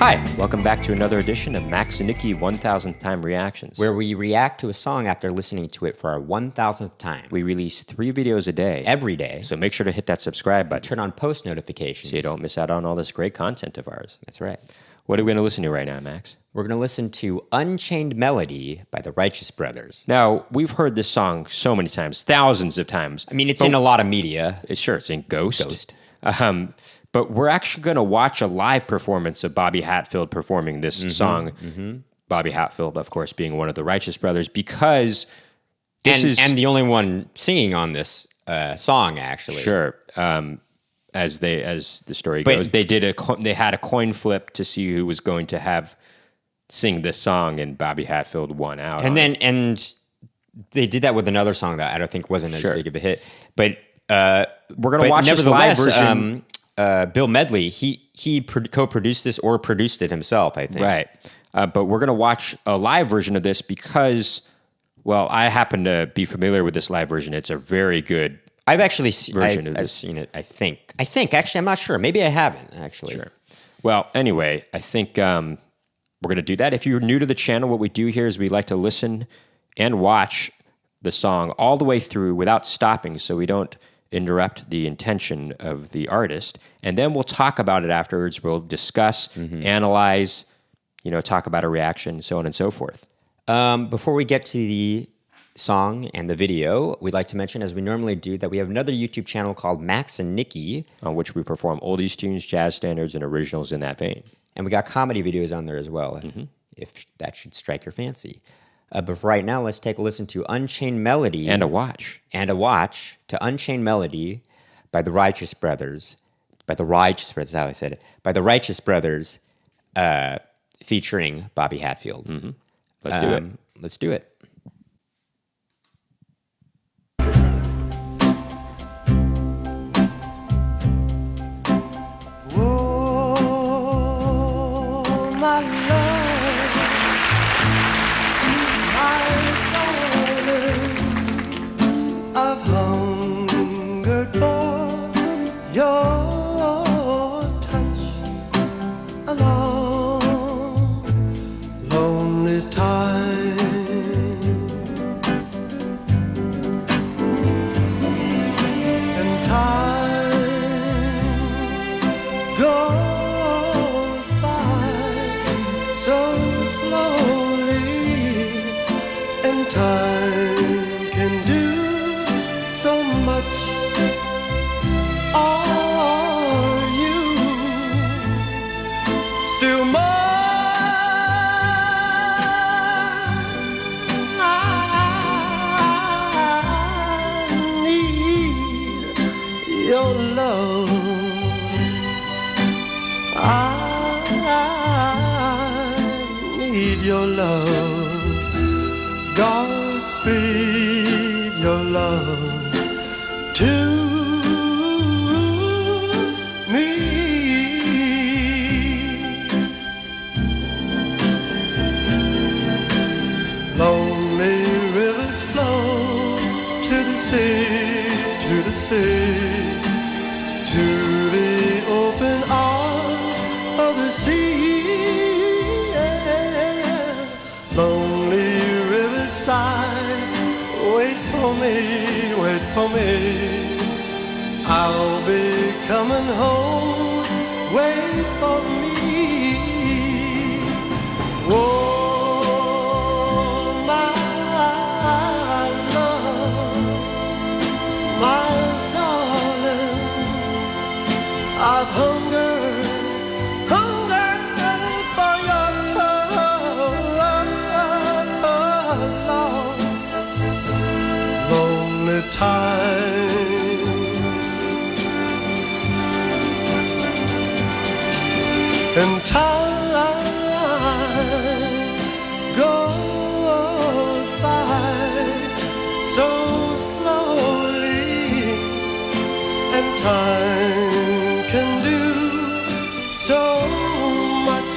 Hi, welcome back to another edition of Max and Nicky 1000th Time Reactions, where we react to a song after listening to it for our 1000th time. We release 3 videos a day. Every day. So make sure to hit that subscribe button. Turn on post notifications. So you don't miss out on all this great content of ours. That's right. What are we going to listen to right now, Max? We're going to listen to Unchained Melody by the Righteous Brothers. Now, we've heard this song so many times, thousands of times. I mean, it's in a lot of media. It's in Ghost. But we're actually going to watch a live performance of Bobby Hatfield performing this song. Mm-hmm. Bobby Hatfield, of course, being one of the Righteous Brothers, because this is... And the only one singing on this song, actually. Sure. As the story goes, they had a coin flip to see who was going to sing this song, and Bobby Hatfield won out. And they did that with another song that I don't think wasn't as big of a hit. But we're going to watch this live version. Bill Medley, he co-produced this or produced it himself, I think. Right. But we're going to watch a live version of this because, well, I happen to be familiar with this live version. It's a very good I've actually I've seen it, I think. Actually, I'm not sure. Maybe I haven't, actually. Sure. Well, anyway, I think we're going to do that. If you're new to the channel, what we do here is we like to listen and watch the song all the way through without stopping, so we don't interrupt the intention of the artist, and then we'll talk about it afterwards. We'll discuss, analyze, talk about a reaction, so on and so forth. Before we get to the song and the video, we'd like to mention, as we normally do, that we have another YouTube channel called Max and Nicky, on which we perform oldies, tunes, jazz standards, and originals in that vein. And we got comedy videos on there as well, if that should strike your fancy. But for right now, let's take a listen to Unchained Melody. And a watch To Unchained Melody by the Righteous Brothers. By the Righteous Brothers, that's how I said it. By the Righteous Brothers, featuring Bobby Hatfield. Let's do it. Let's do it. Oh, my love. I've hungered for your touch a long, lonely time, and time goes by so slowly, and time can do so much. Are you still mine? I need your love. I need your love. Godspeed your love to me. Lonely rivers flow to the sea, to the sea, to the open arms of the sea. Yeah. Lonely riverside, wait for me, wait for me. I'll be coming home, wait for me. Oh, my love, my darling, I've hungered for your touch, lonely time. And time goes by so slowly, and time can do so much.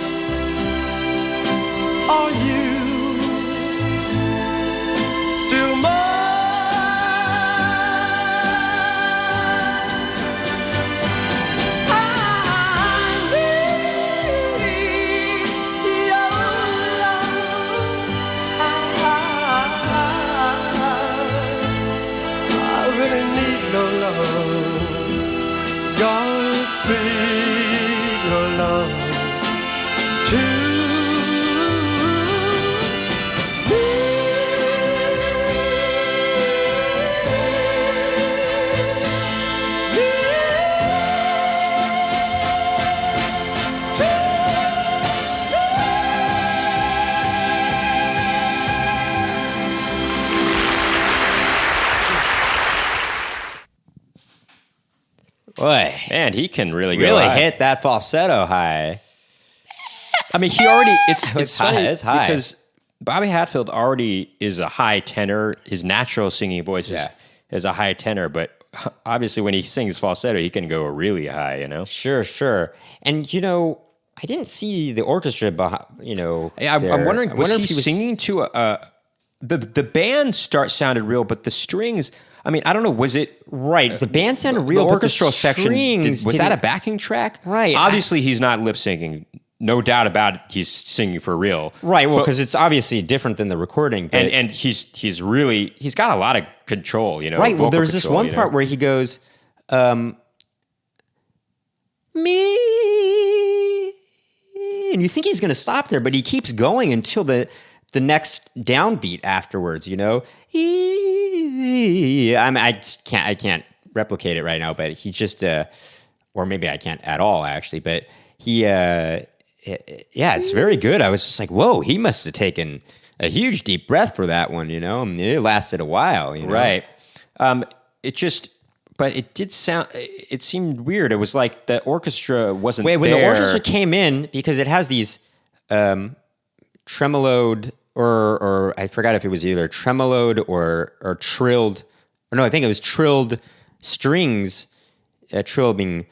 Are you still mine? I need God speak your love to Boy, Man, he can really go really high. hit that falsetto high. I mean, he already, it's high, funny it's high. because Bobby Hatfield already is a high tenor. His natural singing voice is a high tenor, but obviously when he sings falsetto, he can go really high, you know? Sure. And, I didn't see the orchestra behind, Yeah, I'm there. wondering, I was wonder he if singing to the band sounded real, but the strings, I mean, I don't know, was it... Right, the band sounded real, the but orchestral section, strings was that a didn't- backing track? Right. Obviously, he's not lip syncing. No doubt about it, he's singing for real. Right, well, But- because it's obviously different than the recording. But, and he's got a lot of control, you know. right, well, vocal there's this control, one you know? part where he goes, me, and you think he's going to stop there, but he keeps going until the next downbeat afterwards. I can't replicate it right now, but he just, or maybe I can't at all actually, but he, it's very good. I was just like, whoa, he must have taken a huge deep breath for that one, I mean, it lasted a while, Right. But it did sound. It seemed weird. It was like the orchestra wasn't. Wait, when there. the orchestra came in, because it has these tremoloed, or I forgot if it was either tremoloed or trilled, or no, I think it was trilled strings, trill being,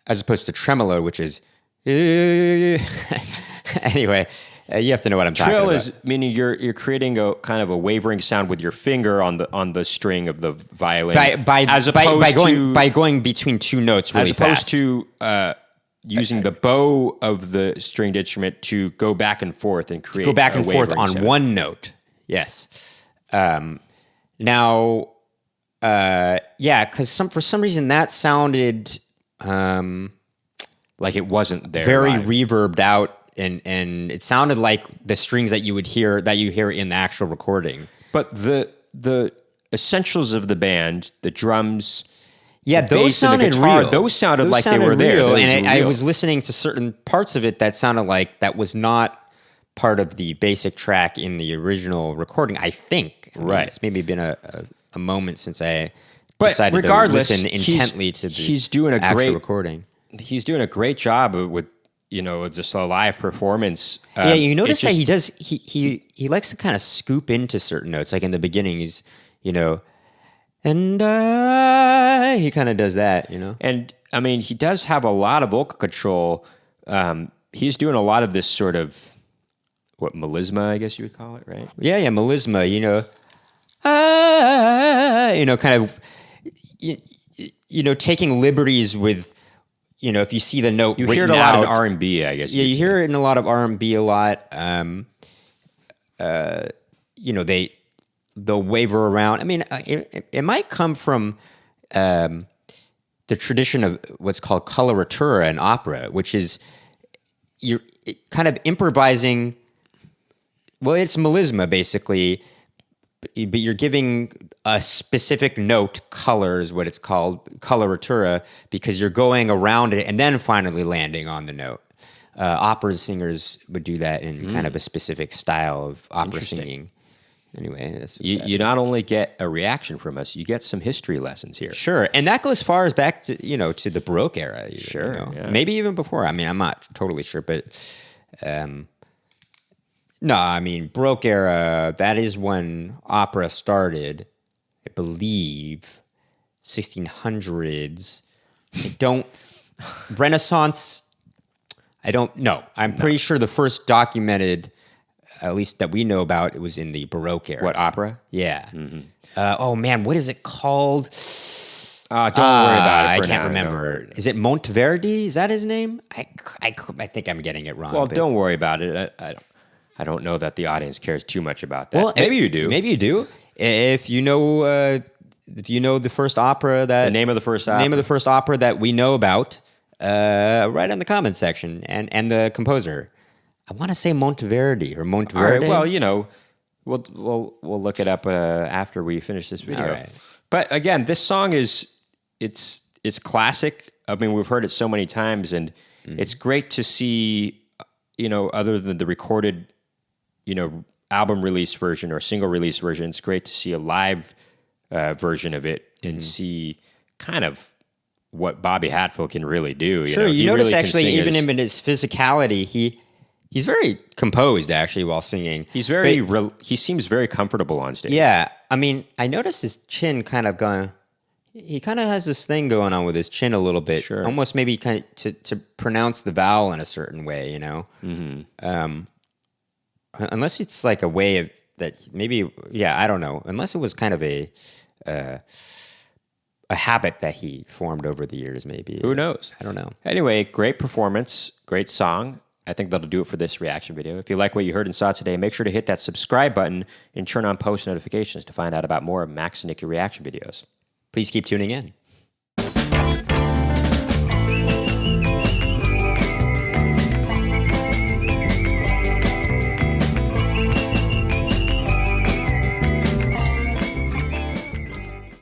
as opposed to tremolo, which is, anyway, you have to know what I'm talking about. Trill is meaning you're creating a kind of a wavering sound with your finger on the string of the violin, by going between two notes really as opposed fast. to using the bow of the stringed instrument to go back and forth and create go back a and forth wavering on sound. one note. Yes. Because for some reason that sounded like it wasn't there. very live. reverbed out, and it sounded like the strings that you hear in the actual recording. But the essentials of the band, the drums, Yeah, the those bass and the sounded guitar, real. those sounded like they were there. real, Those and were I real. was listening to certain parts of it that sounded like that was not part of the basic track in the original recording. I think. Right. It's maybe been a moment since I But decided regardless, to listen intently to the he's doing a actual great recording. He's doing a great job with just a live performance. Yeah, you notice it's that just- he likes to kind of scoop into certain notes. Like in the beginning, he's and he kind of does that, And I mean, he does have a lot of vocal control. He's doing a lot of this sort of melisma, I guess you would call it, right? Yeah, melisma, kind of, taking liberties with, if you see the note You hear it a written lot in out- R&B, I guess. Yeah, you could hear it in a lot of R&B a lot. They'll waver around. I mean, it might come from the tradition of what's called coloratura in opera, which is you're kind of improvising. Well, it's melisma basically, but you're giving a specific note color is what it's called, coloratura, because you're going around it and then finally landing on the note. Opera singers would do that in kind of a specific style of opera singing. Anyway, that's what that You not only get a reaction from us, you get some history lessons here. Sure, and that goes far as back to to the Baroque era. Sure, yeah. Maybe even before. I mean, I'm not totally sure, but no, I mean Baroque era. That is when opera started. I believe 1600s. I don't Renaissance. I don't know. I'm pretty sure the first documented, at least that we know about, it was in the Baroque era. What, opera? Yeah. Oh man, what is it called? Don't worry about it. I for can't now. remember. Is it Monteverdi? Is that his name? I think I'm getting it wrong. Well, but- don't worry about it. I don't know that the audience cares too much about that. Well, maybe you do. Maybe you do. If you know if you know the first opera that The name of the first opera. name of the first opera that we know about, write in the comments section and the composer. I want to say Monteverdi or All Monteverdi. right. Well, you know, we'll look it up after we finish this video. All right. But again, this song it's classic. I mean, we've heard it so many times, and it's great to see. You know, other than the recorded, you know, album release version or single release version, it's great to see a live version of it and see kind of what Bobby Hatfield can really do. Sure, know? you He notice really can actually, sing even his- in his physicality, he's very composed actually while singing. He's very. He seems very comfortable on stage. Yeah, I mean, I noticed his chin kind of going. He kind of has this thing going on with his chin a little bit, Sure. almost maybe kind of to pronounce the vowel in a certain way, you know. Unless it's like a way of that, maybe. Yeah, I don't know. Unless it was kind of a habit that he formed over the years, maybe. Who knows? I don't know. Anyway, great performance, great song. I think that'll do it for this reaction video. If you like what you heard and saw today, make sure to hit that subscribe button and turn on post notifications to find out about more of Max and Nicky reaction videos. Please keep tuning in.